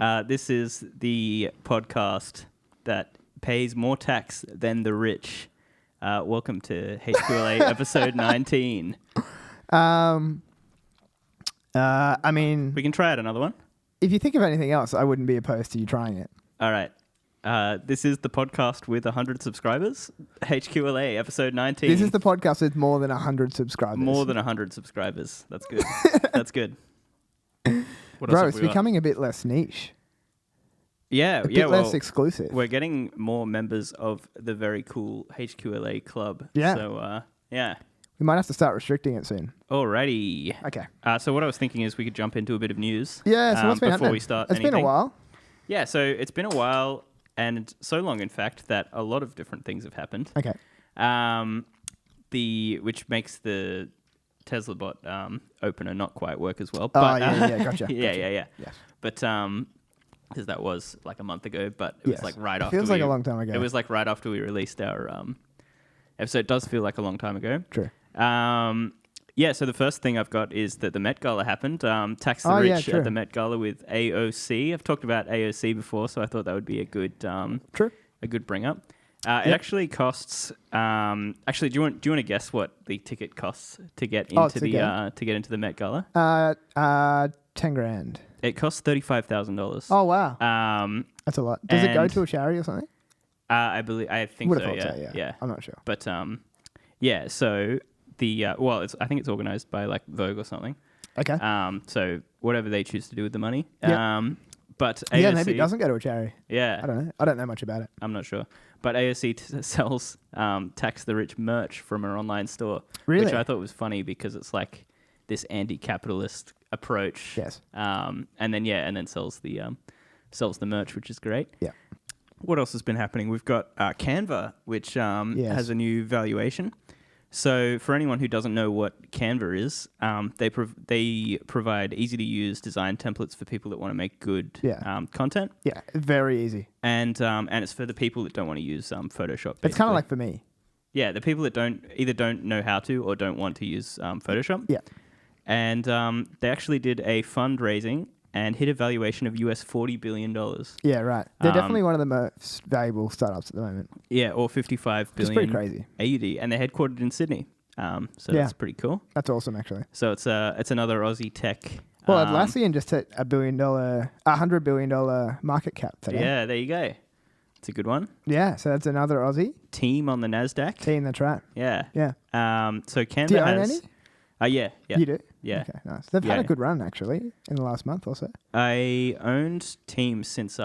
This is the podcast that pays more tax than the rich. Welcome to HQLA episode 19. I mean... We can try out another one. If you think of anything else, I wouldn't be opposed to you trying it. All right. This is the podcast with 100 subscribers. HQLA episode 19. This is the podcast with more than 100 subscribers. More than 100 subscribers. That's good. That's good. What Bro, else it's have we got? becoming a bit less niche. Yeah, A bit less exclusive. We're getting more members of the very cool HQLA club. Yeah. So, yeah. We might have to start restricting it soon. Alrighty. Okay. So what I was thinking is we could jump into a bit of news. Yeah, so what's been before happening? we start It's anything. been a while. Yeah, so it's been a while, and so long, in fact, that a lot of different things have happened. Okay. Which makes the Tesla bot opener not quite work as well. Oh, But, yeah, gotcha. yeah. Yes. But because that was like a month ago, but it was like right after. Feels like a long time ago. It was like right after we released our episode. It does feel like a long time ago. True. Yeah, so the first thing I've got is that the Met Gala happened. Tax the Rich true. at the Met Gala with AOC. I've talked about AOC before, so I thought that would be a good True. a good bring up. It actually costs. Actually, do you want to guess what the ticket costs to get into to get into the Met Gala? 10 grand. It costs $35,000. Oh, wow. That's a lot. Does it go and- to a charity or something? I think Would so. have Yeah, thought so, yeah. I'm not sure. But yeah. So the I think it's organized by like Vogue or something. Okay. So whatever they choose to do with the money. Yeah. But yeah, AOC, maybe it doesn't go to a charity. Yeah. I don't know. I don't know much about it. I'm not sure. But AOC sells Tax the Rich merch from her online store. Really? Which I thought was funny because it's like this anti-capitalist approach. Yes. And then sells the merch, which is great. Yeah. What else has been happening? We've got Canva, which has a new valuation. So for anyone who doesn't know what Canva is, they provide easy-to-use design templates for people that want to make good content. Yeah, very easy. And it's for the people that don't want to use Photoshop. It's kind basically. of like for me. Yeah, the people that don't know how to or don't want to use Photoshop. Yeah. And they actually did a fundraising and hit a valuation of US $40 billion. Yeah, right. They're definitely one of the most valuable startups at the moment. Yeah, or 55 billion. It's pretty crazy. AUD, and they're headquartered in Sydney. That's pretty cool. That's awesome, actually. So it's another Aussie tech. Well, Atlassian just hit $100 billion market cap today. Yeah, there you go. It's a good one. Yeah, so that's another Aussie Team on the Nasdaq. team. That's right. Yeah. Yeah. So Canva Do you own has. any? Yeah. You do? Yeah. Okay, nice. They've had a good run, actually, in the last month or so. I owned Team since or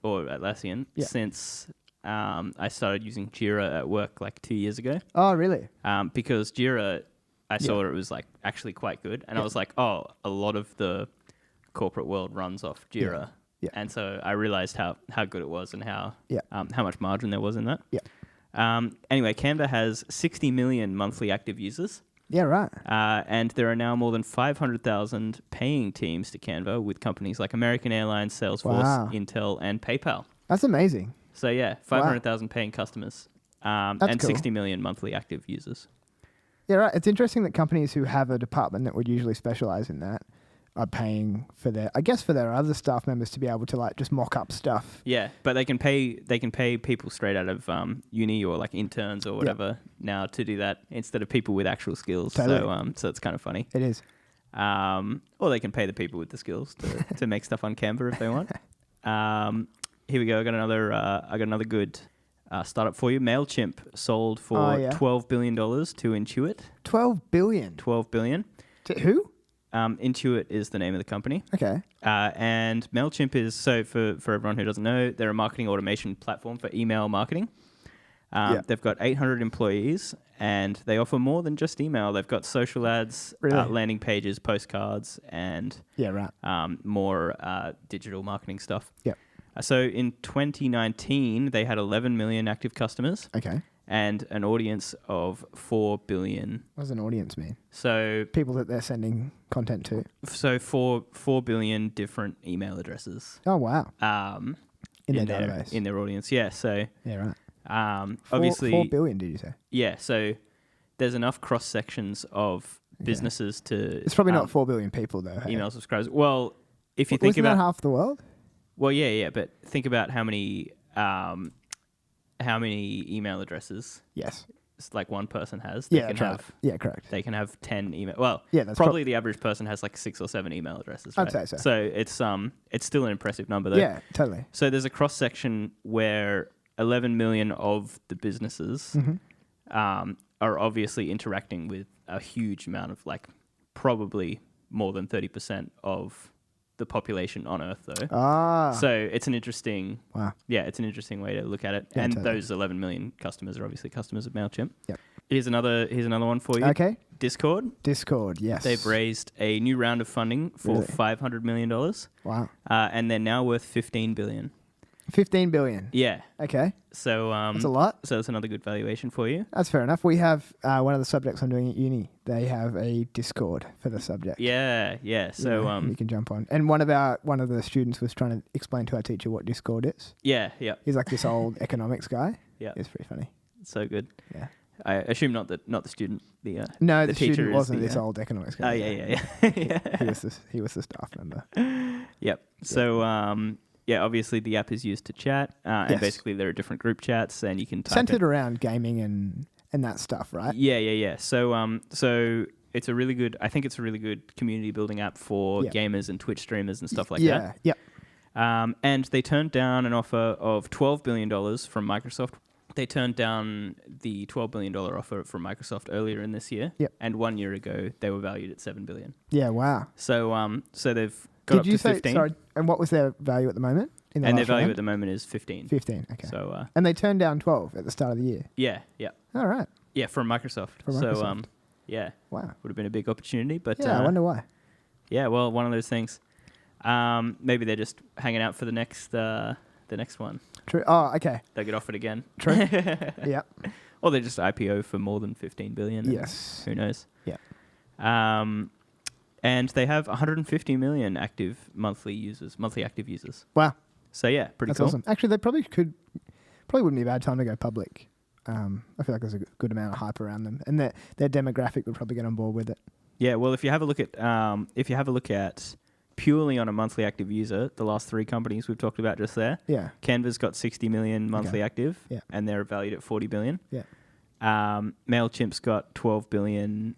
Atlassian since I started using Jira at work like 2 years ago. Oh, really? Because Jira, I saw it was like actually quite good, and I was like, oh, a lot of the corporate world runs off Jira. Yeah. And so I realized how good it was and how much margin there was in that. Yeah. Anyway, Canva has 60 million monthly active users. Yeah, right. And there are now more than 500,000 paying teams to Canva with companies like American Airlines, Salesforce, Intel, and PayPal. That's amazing. So yeah, 500,000 paying customers and cool. 60 million monthly active users. Yeah, right. It's interesting that companies who have a department that would usually specialize in that are paying for their other staff members to be able to like just mock up stuff. Yeah, but they can pay people straight out of uni or like interns or whatever now to do that instead of people with actual skills. Totally. So it's kind of funny. It is. Or they can pay the people with the skills to make stuff on Canva if they want. Here we go. I got another good startup for you. Mailchimp sold for $12 billion to Intuit. $12 billion. $12 billion. To who? Intuit is the name of the company. Okay. And Mailchimp is, so for everyone who doesn't know, they're a marketing automation platform for email marketing. They've got 800 employees, and they offer more than just email. They've got social ads, landing pages, postcards, and more digital marketing stuff. Yeah. So in 2019, they had 11 million active customers. Okay. And an audience of 4 billion. What does an audience mean? So people that they're sending content to. So 4 billion different email addresses. Oh wow. In their database. In their audience, yeah. So yeah, right. Obviously 4 billion, did you say? Yeah. So there's enough cross sections of businesses to. It's probably not 4 billion people though. Email subscribers. Well, if you think Wasn't about that half the world? well, yeah, but think about how many email addresses Yes. it's like one person has. Yeah, that's right. Yeah, correct. They can have 10 email. Well, Yeah, that's probably the average person has like 6 or 7 email addresses. Right? I'd say so. So it's still an impressive number though. Yeah, totally. So there's a cross section where 11 million of the businesses are obviously interacting with a huge amount of like probably more than 30% of the population on Earth though. So it's an interesting it's an interesting way to look at it. Yeah, and totally. those 11 million customers are obviously customers of Mailchimp. Yep. Here's another one for you. Okay. Discord, yes. they've raised a new round of funding for Really? $500 million. Wow. And they're now worth 15 billion. 15 billion. Yeah. Okay. So That's a lot. So that's another good valuation for you. That's fair enough. We have one of the subjects I'm doing at uni. They have a Discord for the subject. Yeah. So you can jump on. And one of the students was trying to explain to our teacher what Discord is. yeah. He's like this old economics guy. Yeah. It's pretty funny. So good. Yeah. I assume not the student. No, the the teacher student is wasn't the, this old economics guy. Oh yeah. He was the staff member. Yep. So obviously the app is used to chat, and Yes. basically there are different group chats, and you can type Centered it. around gaming and that stuff, right? Yeah. So it's a really good. I think it's a really good community building app for gamers and Twitch streamers and stuff like that. Yeah. And they turned down an offer of $12 billion from Microsoft. They turned down the $12 billion offer from Microsoft earlier in this year. Yep. And 1 year ago, they were valued at $7 billion. Yeah. Wow. So they've got up to 15. Sorry? And what was their value at the moment? And their value at the moment is 15. 15. Okay. So and they turned down 12 at the start of the year. yeah. All right. Yeah, from Microsoft. So yeah. Wow. Would have been a big opportunity, but Yeah, I wonder why. yeah, well, one of those things. Maybe they're just hanging out for the next one. True. Oh, okay. They'll get offered again. True. Yeah. Or they just IPO for more than 15 billion. Yes. Who knows? Yeah. And they have 150 million monthly active users. Wow. So yeah, pretty That's cool. awesome. Actually, they probably wouldn't be a bad time to go public. I feel like there's a good amount of hype around them, and their demographic would probably get on board with it. Yeah, well, if you have a look at purely on a monthly active user, the last 3 companies we've talked about just there. Yeah. Canva's got 60 million monthly active, and they're valued at 40 billion. Yeah. Mailchimp's got 12 billion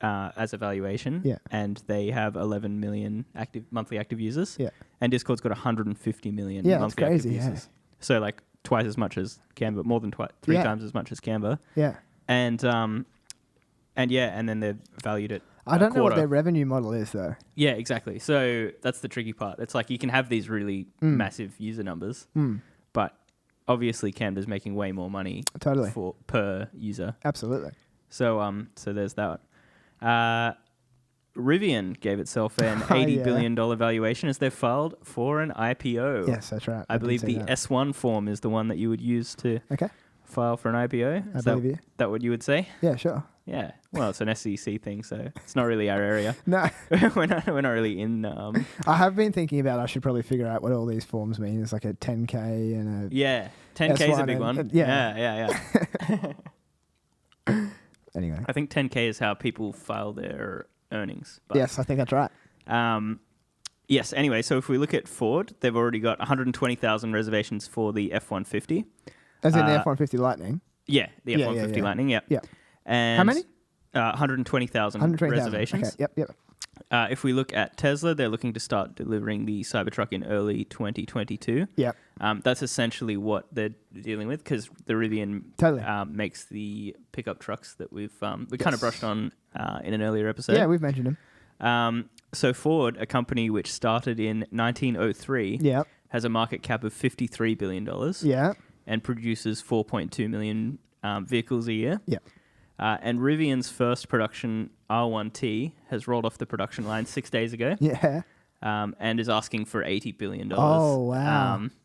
as a valuation, and they have 11 million monthly active users. Yeah. And Discord's got 150 million monthly active users. So like twice as much as Canva, more than 3 times as much as Canva. Yeah. And then they're valued at I don't know what their revenue model is though. Yeah, exactly. So that's the tricky part. It's like you can have these really massive user numbers, but obviously Canva's making way more money per user. Absolutely. So there's that. Rivian gave itself an $80 billion valuation as they filed for an IPO. Yes, that's right. I believe the S1 form is the one that you would use to file for an IPO. I believe you. That what you would say? Yeah, sure. Yeah. Well, it's an SEC thing, so it's not really our area. No. we're not really in... I have been thinking about I should probably figure out what all these forms mean. It's like a 10K and a... Yeah. 10K is a big one. Yeah. Anyway. I think 10K is how people file their earnings. But yes, I think that's right. Yes, anyway, so if we look at Ford, they've already got 120,000 reservations for the F-150. As in the F-150 Lightning? Yeah, the F-150 Lightning, yeah. And how many? 120,000 reservations. Okay, yep. If we look at Tesla, they're looking to start delivering the Cybertruck in early 2022. Yep. That's essentially what they're dealing with because the Rivian makes the pickup trucks that we kind of brushed on in an earlier episode. Yeah, we've mentioned them. So Ford, a company which started in 1903, has a market cap of $53 billion and produces 4.2 million vehicles a year. Yeah. And Rivian's first production R1T has rolled off the production line 6 days ago. Yeah. And is asking for $80 billion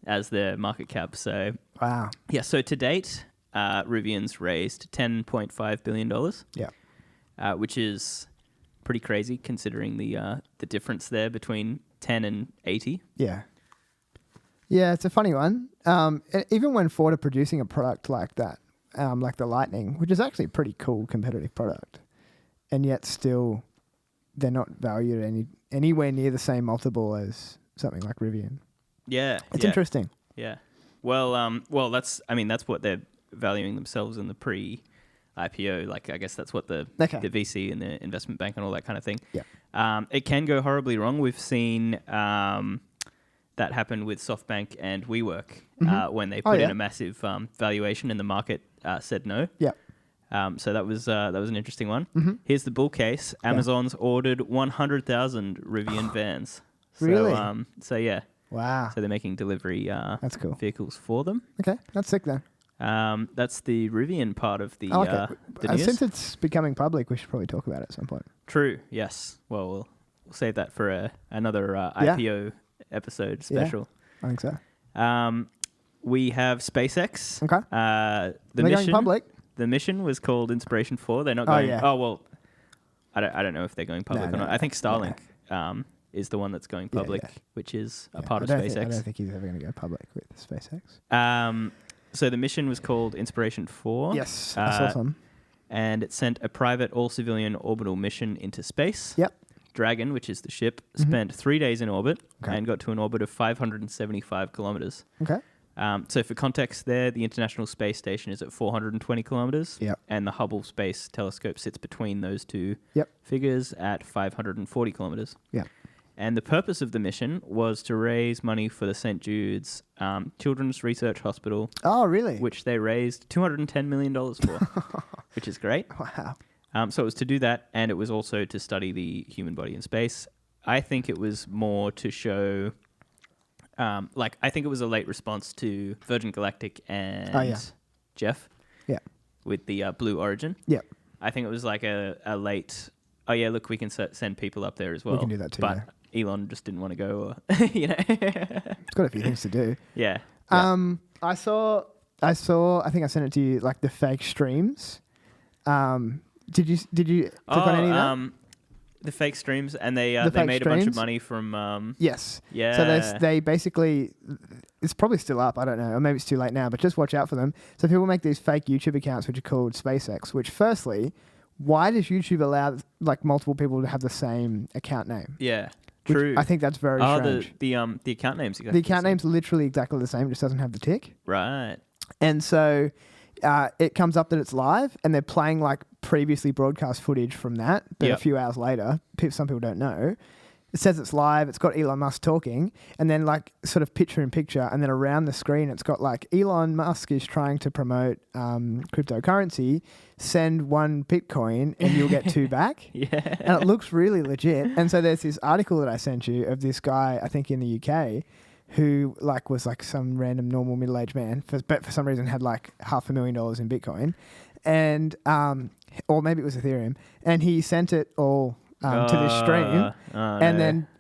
as their market cap. So wow. Yeah, so to date, Rivian's raised $10.5 billion. Yeah. Which is pretty crazy considering the difference there between 10 and 80. Yeah. Yeah, it's a funny one. Even when Ford are producing a product like that, like the Lightning, which is actually a pretty cool competitive product, and yet still they're not valued anywhere near the same multiple as something like Rivian. Yeah. It's interesting. Yeah. Well, that's what they're valuing themselves in the pre-IPO. Like, I guess that's what the VC and the investment bank and all that kind of thing. Yeah. It can go horribly wrong. We've seen that happen with SoftBank and WeWork when they put in a massive valuation and the market said no. Yeah. So that was an interesting one. Mm-hmm. Here's the bull case. Amazon's ordered 100,000 Rivian vans. So, really? So yeah. Wow. So they're making delivery that's cool. vehicles for them. Okay, that's sick then. That's the Rivian part of the, the news. Since it's becoming public, we should probably talk about it at some point. True, yes. Well, we'll save that for another IPO episode special. Yeah, I think so. We have SpaceX. Okay. The mission, going public? The mission was called Inspiration 4. They're not going... Oh, well, I don't know if they're going public or not. I think Starlink is the one that's going public, which is a part of SpaceX. I don't think he's ever going to go public with SpaceX. So the mission was called Inspiration 4. Yes, I saw some. And it sent a private all-civilian orbital mission into space. Yep. Dragon, which is the ship, spent 3 days in orbit and got to an orbit of 575 kilometers. Okay. So for context there, the International Space Station is at 420 kilometers. Yep. And the Hubble Space Telescope sits between those two figures at 540 kilometers. Yeah. And the purpose of the mission was to raise money for the St. Jude's Children's Research Hospital. Oh, really? Which they raised $210 million for, which is great. Wow. So it was to do that, and it was also to study the human body in space. I think it was more to show... I think it was a late response to Virgin Galactic and Jeff with the Blue Origin. Yeah. I think it was like a late... Oh, yeah, look, we can send people up there as well. We can do that too, But Elon just didn't want to go, or, you know. It's got a few things to do. Yeah. I saw, I think I sent it to you, like the fake streams. Did you click on any of that? The fake streams, and they made a bunch of money from... yes. Yeah. So they basically... It's probably still up, I don't know, or maybe it's too late now, but just watch out for them. So people make these fake YouTube accounts which are called SpaceX, which firstly... Why does YouTube allow like multiple people to have the same account name? Yeah, true. I think that's very strange. The account name's exactly the account name's literally exactly the same, just doesn't have the tick. Right. And so it comes up that it's live, and they're playing like previously broadcast footage from that, but a few hours later, some people don't know. It says it's live. It's got Elon Musk talking, and then like sort of picture in picture, and then around the screen, it's got like Elon Musk is trying to promote cryptocurrency. Send 1 Bitcoin, and you'll get 2 back. Yeah, and it looks really legit. And so there's this article that I sent you of this guy, I think in the UK, who like was like some random normal middle-aged man, but for some reason had like $500,000 in Bitcoin, and or maybe it was Ethereum, and he sent it all. To this stream,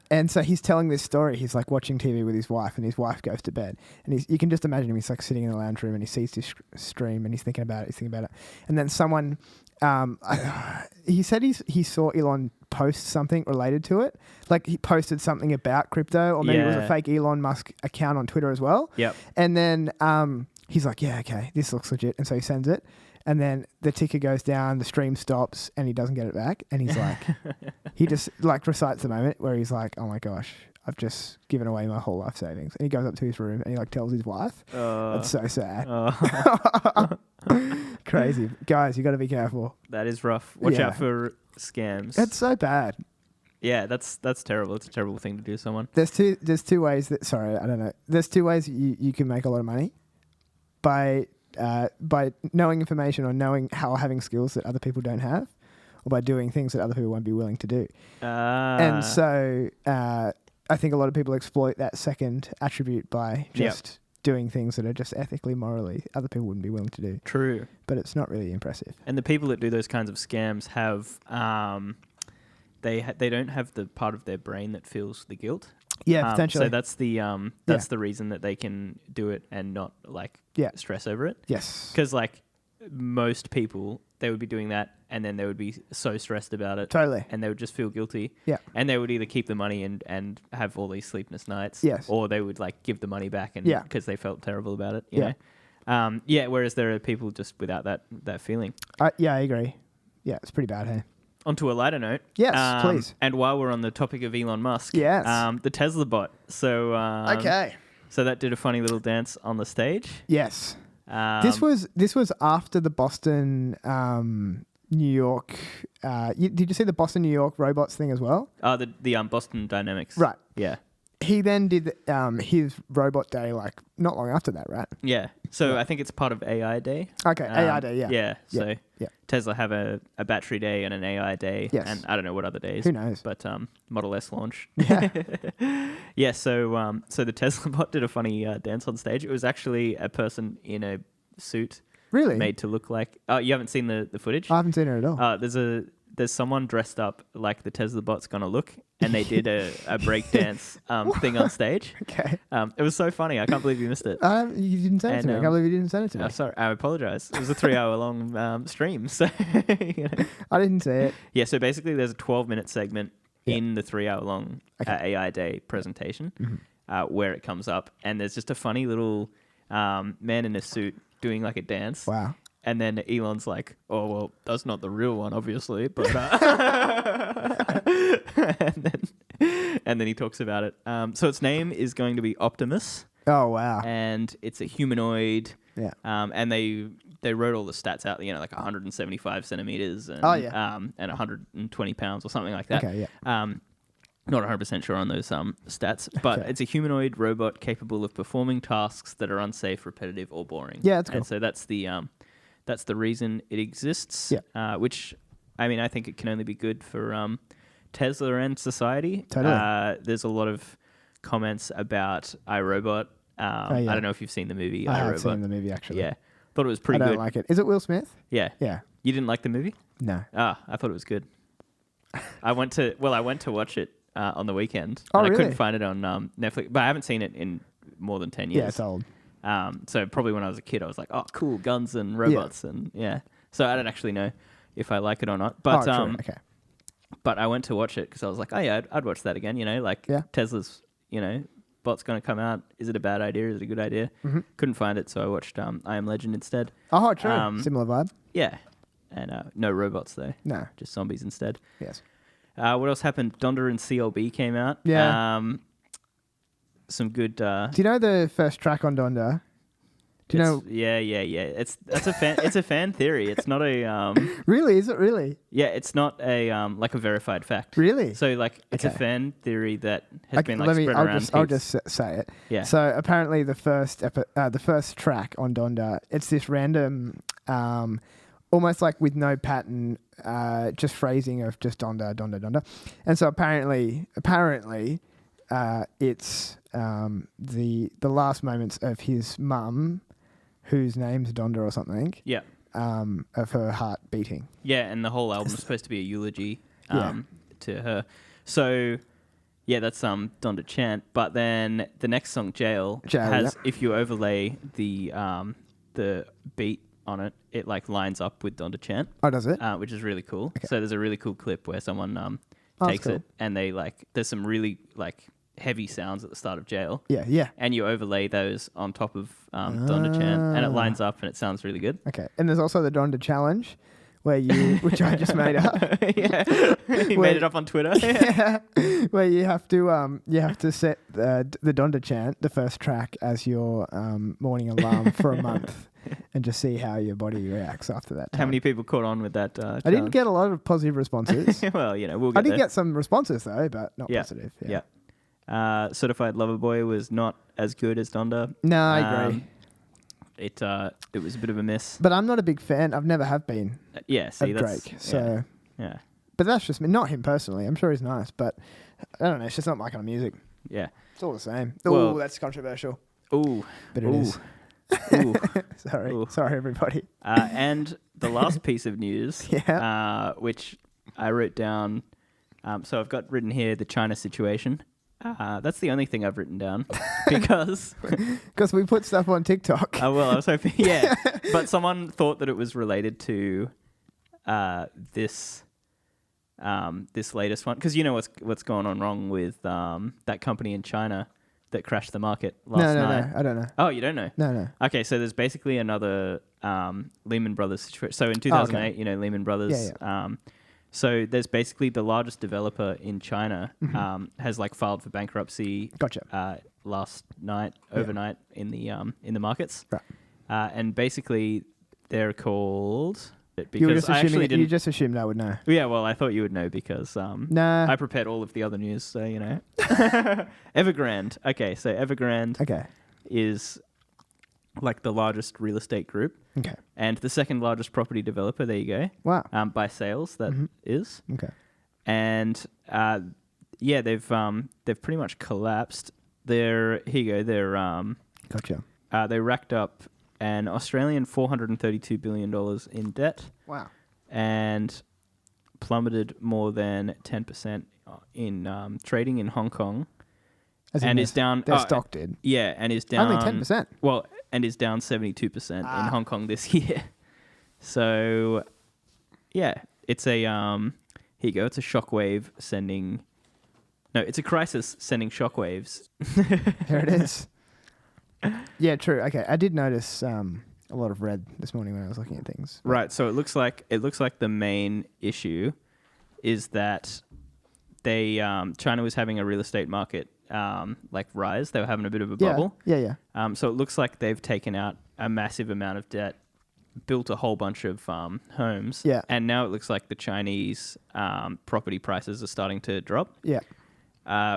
and so he's telling this story. He's like watching TV with his wife, and his wife goes to bed, and you can just imagine him. He's like sitting in the lounge room, and he sees this stream, and he's thinking about it. And then someone, he said he saw Elon post something related to it, like he posted something about crypto, or maybe it was a fake Elon Musk account on Twitter as well. Yep. And then he's like, yeah, okay, this looks legit, and so he sends it. And then the ticker goes down, the stream stops, and he doesn't get it back. And he's like, he just like recites the moment where he's like, oh my gosh, I've just given away my whole life savings. And he goes up to his room and he like tells his wife. It's so sad. Crazy. Guys, you got to be careful. That is rough. Watch out for scams. It's so bad. Yeah, that's terrible. It's a terrible thing to do to someone. There's two ways that, sorry, I don't know. There's 2 ways you can make a lot of money by knowing information or having skills that other people don't have, or by doing things that other people won't be willing to do. And so I think a lot of people exploit that second attribute by just doing things that are just ethically, morally, other people wouldn't be willing to do. True. But it's not really impressive. And the people that do those kinds of scams have, they don't have the part of their brain that feels the guilt. Yeah, potentially. So that's the reason that they can do it and not like stress over it. Yes. Because like most people, they would be doing that and then they would be so stressed about it. Totally. And they would just feel guilty. Yeah. And they would either keep the money and have all these sleepless nights. Yes. Or they would like give the money back and because they felt terrible about it. You know? Whereas there are people just without that feeling. Yeah, I agree. Yeah, it's pretty bad, hey? onto a lighter note. Yes, please. And while we're on the topic of Elon Musk, Yes. the Tesla bot. So Okay. So that did a funny little dance on the stage. Yes. This was after the Boston, New York. Did you see the Boston, New York robots thing as well? The Boston Dynamics. Right. Yeah. He then did his robot day like not long after that, right? Yeah. So I think it's part of AI Day. Okay, AI Day, yeah. Yeah. So yeah. Tesla have a battery day and an AI day. Yes. And I don't know what other days. Who knows? But Model S launch. Yeah. Yeah. So the Tesla bot did a funny dance on stage. It was actually a person in a suit. Really? Made to look like. Oh, you haven't seen the footage? I haven't seen it at all. There's someone dressed up like the Tesla bot's gonna look, and they did a break dance thing on stage. Okay. It was so funny. I can't believe you missed it. You didn't send it to me. I can't believe you didn't send it to me. Sorry, I apologize. It was a 3-hour long stream. So you know. I didn't see it. Yeah. So basically, there's a 12-minute segment in the 3-hour long AI Day presentation where it comes up, and there's just a funny little man in a suit doing like a dance. Wow. And then Elon's like, "Oh well, that's not the real one, obviously." But and then he talks about it. So its name is going to be Optimus. Oh wow! And it's a humanoid. Yeah. And they wrote all the stats out. You know, like 175 centimeters and and 120 pounds or something like that. Okay. Yeah. Not 100% sure on those stats, but it's a humanoid robot capable of performing tasks that are unsafe, repetitive, or boring. Yeah, that's cool. And so that's the reason it exists. Yeah. Which, I mean, I think it can only be good for Tesla and society. Totally. There's a lot of comments about iRobot. I don't know if you've seen the movie I iRobot. have seen the movie actually. Yeah, thought it was pretty I don't good. like it. Is it Will Smith? Yeah. Yeah. You didn't like the movie? No. I thought it was good. I went to watch it on the weekend. Oh, and really? I couldn't find it on Netflix, but I haven't seen it in more than 10 years. Yeah, it's old. So probably when I was a kid, I was like, "Oh, cool, guns and robots," and yeah. So I don't actually know if I like it or not. But true. Okay. But I went to watch it because I was like, "Oh yeah, I'd watch that again." You know, like Tesla's, bot's going to come out. Is it a bad idea? Is it a good idea? Mm-hmm. Couldn't find it, so I watched I Am Legend instead. Oh, true. Similar vibe. Yeah, and no robots though. No, just zombies instead. Yes. What else happened? Donda and CLB came out. Yeah. Some good. Do you know the first track on Donda? Do you know? Yeah. It's a fan theory. It's not a. Really? Is it really? Yeah, it's not a like a verified fact. Really? So like it's a fan theory that has been like spread around. I'll just say it. Yeah. So apparently the first track on Donda, it's this random, almost like with no pattern, just phrasing of just Donda, Donda, Donda, and so apparently, it's the last moments of his mum, whose name's Donda or something. Yeah. Of her heart beating. Yeah, and the whole album is supposed to be a eulogy to her. So yeah, that's Donda chant. But then the next song, Jail has if you overlay the beat on it, it like lines up with Donda chant. Oh, does it? Which is really cool. Okay. So there's a really cool clip where someone takes it and they like there's some really like heavy sounds at the start of Jail. Yeah. And you overlay those on top of Donda chant, and it lines up and it sounds really good. Okay. And there's also the Donda challenge, which I just made up. Yeah, you made it up on Twitter. Yeah, where you have to set the Donda chant, the first track, as your morning alarm for a month, and just see how your body reacts after that time. How many people caught on with that? I didn't get a lot of positive responses. Well, we'll get I did there. Get some responses though, but not positive. Yeah. Certified Lover Boy was not as good as Donda. No, I agree. It was a bit of a miss. But I'm not a big fan. I've never have been. Of Drake. So yeah. But that's just me. Not him personally. I'm sure he's nice, but I don't know. It's just not my kind of music. Yeah. It's all the same. Well, that's controversial. Ooh. But it is. Ooh. Sorry. Ooh. Sorry, everybody. And the last piece of news, which I wrote down. So I've got written here the China situation. That's the only thing I've written down because we put stuff on TikTok. Oh well, I was hoping, but someone thought that it was related to this latest one because you know what's going on wrong with that company in China that crashed the market last night. No, I don't know. Oh, you don't know? No. Okay, so there's basically another Lehman Brothers situation. So in 2008, Lehman Brothers. So there's basically the largest developer in China has like filed for bankruptcy. Gotcha. Last night, overnight in the markets. Right. And basically they're called. Because you just assumed I would know. Yeah, well, I thought you would know because Nah. I prepared all of the other news, so you know. EverGrande. Okay, so EverGrande is like the largest real estate group. Okay. And the second largest property developer. There you go. Wow. By sales, that is. Okay. And they've pretty much collapsed. Here you go. Gotcha. They racked up an Australian $432 billion in debt. Wow. And plummeted more than 10% in trading in Hong Kong. And is down... Their stock did. Yeah, and is down... Only 10%? Well, and is down 72% in Hong Kong this year. So, yeah, it's a... here you go. It's a shockwave sending... No, it's a crisis sending shockwaves. There it is. Yeah, true. Okay, I did notice a lot of red this morning when I was looking at things. Right. So it looks like the main issue is that China was having a real estate market like rise. They were having a bit of a bubble. Yeah. So it looks like they've taken out a massive amount of debt, built a whole bunch of homes. Yeah. And now it looks like the Chinese property prices are starting to drop. Yeah.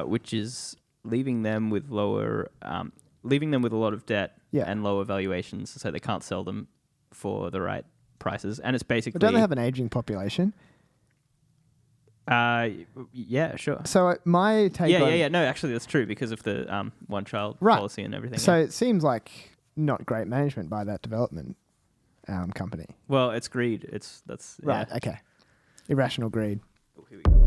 Which is leaving them with a lot of debt and lower valuations, so they can't sell them for the right prices. And it's basically... But don't they have an aging population? Yeah, sure. So my take Yeah. No, actually, that's true because of the one-child policy and everything. So it seems like not great management by that development company. Well, it's greed. That's right. Okay. Irrational greed. Oh, here we go.